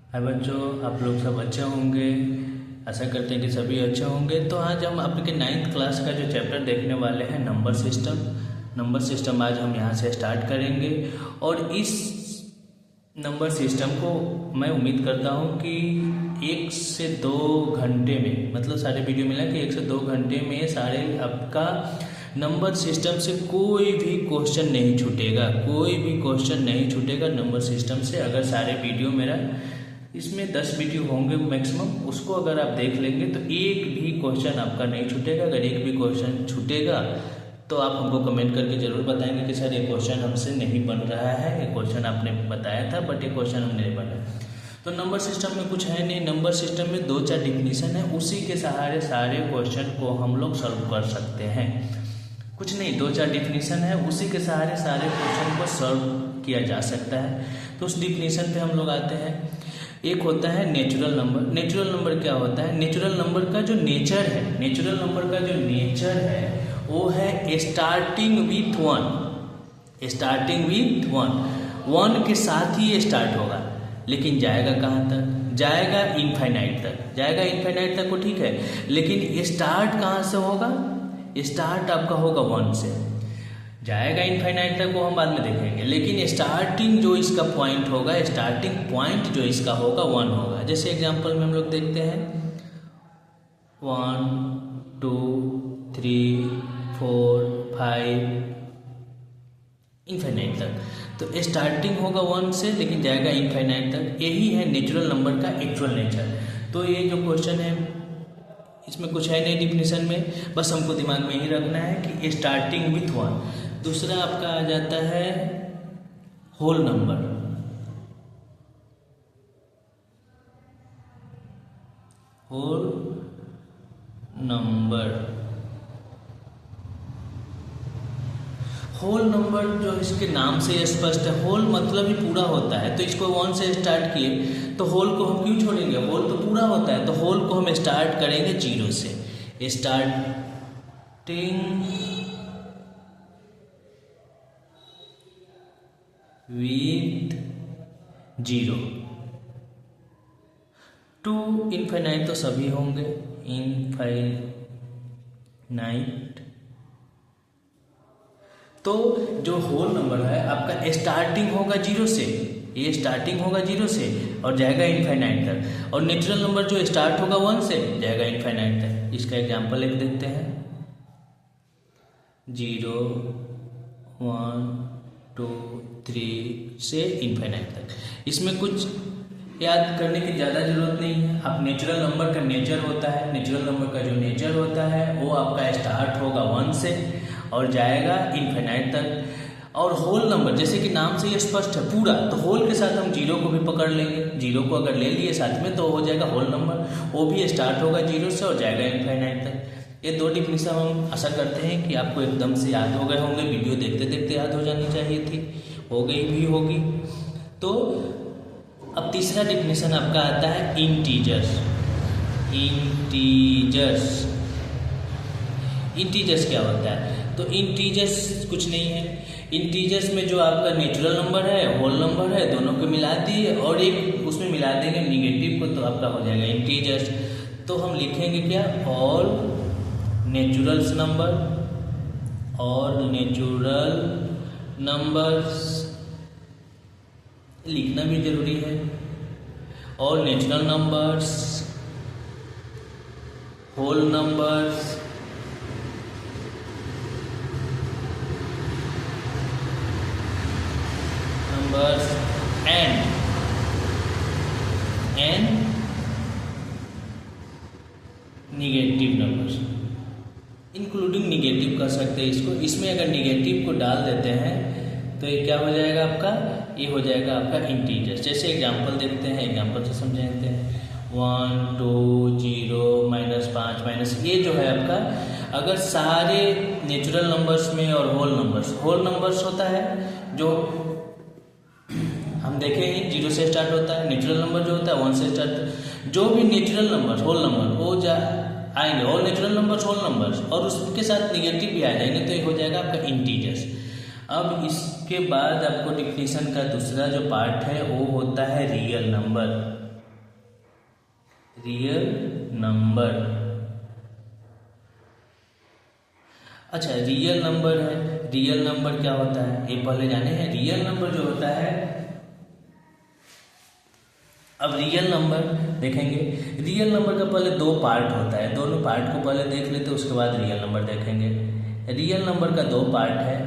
हाय बच्चों, आप लोग सब अच्छे होंगे। आशा करते हैं कि सभी अच्छे होंगे। तो आज हम आपके 9th क्लास का जो चैप्टर देखने वाले हैं नंबर सिस्टम आज हम यहाँ से स्टार्ट करेंगे। और इस नंबर सिस्टम को मैं उम्मीद करता हूँ कि 1 से 2 घंटे में, मतलब सारे वीडियो मिला कि 1 से 2 घंटे में सारे आपका नंबर सिस्टम से कोई भी क्वेश्चन नहीं छूटेगा नंबर सिस्टम से। अगर सारे वीडियो मेरा इसमें 10 वीडियो होंगे मैक्सिमम, उसको अगर आप देख लेंगे तो एक भी क्वेश्चन आपका नहीं छूटेगा। अगर एक भी क्वेश्चन छूटेगा तो आप हमको कमेंट करके ज़रूर बताएंगे कि सर ये क्वेश्चन हमसे नहीं बन रहा है, ये क्वेश्चन आपने बताया था बट ये क्वेश्चन हम नहीं बन रहा। तो नंबर सिस्टम में कुछ है नहीं, नंबर सिस्टम में 2-4 डिफिनीशन है, उसी के सहारे सारे क्वेश्चन को हम लोग सॉल्व कर सकते हैं। कुछ नहीं, 2-4 डिफिनीशन है, उसी के सहारे सारे क्वेश्चन को सॉल्व किया जा सकता है। तो उस डिफिनीशन पे हम लोग आते हैं। एक होता है नेचुरल नंबर। नेचुरल नंबर क्या होता है? नेचुरल नंबर का जो नेचर है वो है स्टार्टिंग विथ 1 के साथ ही ये स्टार्ट होगा, लेकिन जाएगा कहाँ तक? जाएगा इनफाइनाइट तक को, ठीक है। लेकिन स्टार्ट कहाँ से होगा? स्टार्ट आपका होगा 1 से, जाएगा इनफाइनाइट तक, वो हम बाद में देखेंगे। लेकिन स्टार्टिंग जो इसका पॉइंट होगा, 1 होगा। जैसे एग्जांपल में हम लोग देखते हैं 1 2 3 4 5 इनफाइनाइट तक। तो स्टार्टिंग होगा 1 से, लेकिन जाएगा इनफाइनाइट तक। यही है नेचुरल नंबर का एक्चुअल नेचर। तो ये जो क्वेश्चन है इसमें कुछ है नहीं डिफिनीशन में, बस हमको दिमाग में ही रखना है कि स्टार्टिंग विथ 1। दूसरा आपका आ जाता है होल नंबर। होल नंबर जो इसके नाम से स्पष्ट है, होल मतलब ही पूरा होता है। तो इसको 1 से स्टार्ट किए तो होल को हम क्यों छोड़ेंगे? होल तो पूरा होता है, तो होल को हम स्टार्ट करेंगे 0 से। स्टार्टिंग विथ 0 टू इनफाइनाइट, तो सभी होंगे इनफाइनाइट। तो जो होल नंबर है आपका स्टार्टिंग होगा 0 से, ये स्टार्टिंग होगा 0 से और जाएगा इनफाइनाइट तक। और नेचुरल नंबर जो स्टार्ट होगा 1 से, जाएगा इनफाइनाइट तक। इसका एग्जांपल एक देखते हैं 0 1 2 3 से इनफाइनाइट तक। इसमें कुछ याद करने की ज़्यादा ज़रूरत नहीं है। आप नेचुरल नंबर का नेचर होता है, नेचुरल नंबर का जो नेचर होता है वो आपका स्टार्ट होगा 1 से और जाएगा इनफाइनाइट तक। और होल नंबर जैसे कि नाम से ये स्पष्ट है पूरा, तो होल के साथ हम 0 को भी पकड़ लेंगे। 0 को अगर ले लिए साथ में तो हो जाएगा होल नंबर, वो भी स्टार्ट होगा 0 से और जाएगा इनफाइनाइट तक। ये 2 डिफिनीशन हम आशा करते हैं कि आपको एकदम से याद हो गए होंगे। वीडियो देखते देखते याद हो जानी चाहिए थी, हो गई भी होगी। तो अब तीसरा डिफिनीशन आपका आता है इंटीजर्स। इंटीजर्स क्या होता है? तो इंटीजर्स कुछ नहीं है। इंटीजर्स में जो आपका नेचुरल नंबर है, होल नंबर है, दोनों को मिला दिए और एक उसमें मिला देंगे निगेटिव को, तो आपका हो जाएगा इंटीजर्स। तो हम लिखेंगे क्या? ऑल नेचुरल नंबर्स, लिखना भी जरूरी है। All natural numbers, whole numbers, and negative numbers, including negative कर सकते हैं इसको। इसमें अगर निगेटिव को डाल देते हैं तो ये क्या हो जाएगा आपका? ये हो जाएगा आपका इंटीजर्स। जैसे एग्जांपल देखते हैं, एग्जांपल से समझाते हैं 1 2 0 -5 ये जो है आपका, अगर सारे नेचुरल नंबर्स में और होल नंबर्स होता है जो हम देखे ही 0 से स्टार्ट होता है। नेचुरल नंबर जो होता है 1 से स्टार्ट। जो भी नेचुरल नंबर होल नंबर वो आएंगे, और नेचुरल नंबर्स होल नंबर्स और उसके साथ निगेटिव भी आ जाएंगे, तो ये हो जाएगा आपका इंटीजर्स। अब इसके बाद आपको डिफिनीशन का दूसरा जो पार्ट है वो होता है रियल नंबर। Real number. अच्छा, रियल नंबर है, रियल नंबर क्या होता है ये पहले जाने हैं। रियल नंबर जो होता है, अब रियल नंबर देखेंगे। रियल नंबर का पहले दो पार्ट होता है, दोनों पार्ट को पहले देख लेते, उसके बाद रियल नंबर देखेंगे। रियल नंबर का दो पार्ट है।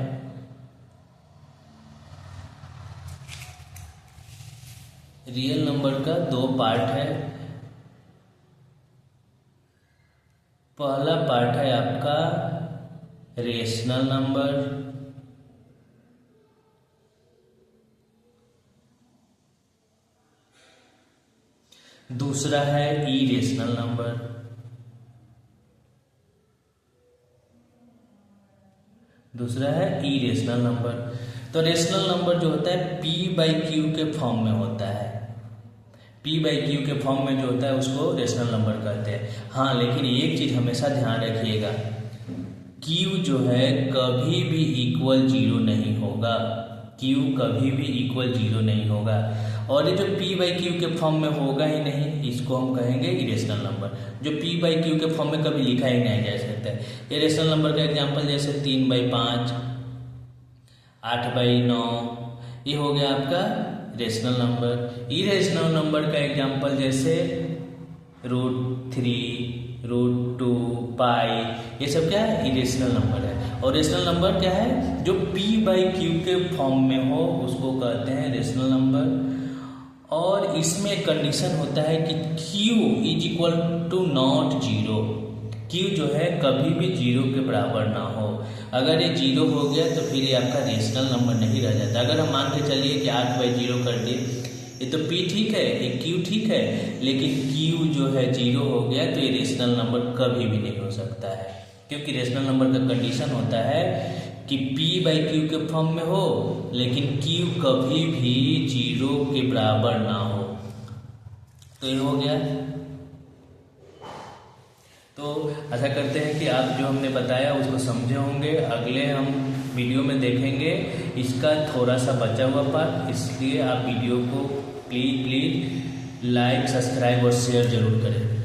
रियल नंबर का दो पार्ट है। पहला पार्ट है आपका रेशनल नंबर, दूसरा है इरेशनल नंबर। दूसरा है इरेशनल नंबर। तो रेशनल नंबर जो होता है p/q के फॉर्म में होता है। p/q के फॉर्म में जो होता है उसको रेशनल नंबर कहते हैं। हाँ, लेकिन एक चीज हमेशा ध्यान रखिएगा, q जो है कभी भी इक्वल 0 नहीं होगा। q कभी भी इक्वल 0 नहीं होगा, और ये जो p/q के फॉर्म में होगा ही नहीं, इसको हम कहेंगे इरेशनल नंबर। जो p/q के फॉर्म में कभी लिखा ही नहीं जा सकता है। इरेशनल नंबर का एग्जांपल जैसे 3/5, 8/9, ये हो गया आपका रेशनल नंबर। इरेशनल नंबर का एग्जांपल जैसे √3, √2, पाई, ये सब क्या है, इरेशनल नंबर है। और रेशनल नंबर क्या है, जो p/q के फॉर्म में हो उसको कहते हैं रेशनल नंबर। और इसमें कंडीशन होता है कि q = नॉट 0। q जो है कभी भी 0 के बराबर ना हो। अगर ये 0 हो गया तो फिर ये आपका रेशनल नंबर नहीं रह जाता। अगर हम मान के चलिए कि 8/0 कर दिए, ये तो p ठीक है, ये q ठीक है, लेकिन q जो है 0 हो गया तो ये रेशनल नंबर कभी भी नहीं हो सकता है। क्योंकि रेशनल नंबर का कंडीशन होता है कि p/q के फॉर्म में हो, लेकिन q कभी भी 0 के बराबर ना हो। तो ये हो गया। तो ऐसा करते हैं कि आप जो हमने बताया उसको समझे होंगे। अगले हम वीडियो में देखेंगे इसका थोड़ा सा बचा हुआ पार्ट, इसलिए आप वीडियो को प्लीज़ लाइक, सब्सक्राइब और शेयर जरूर करें।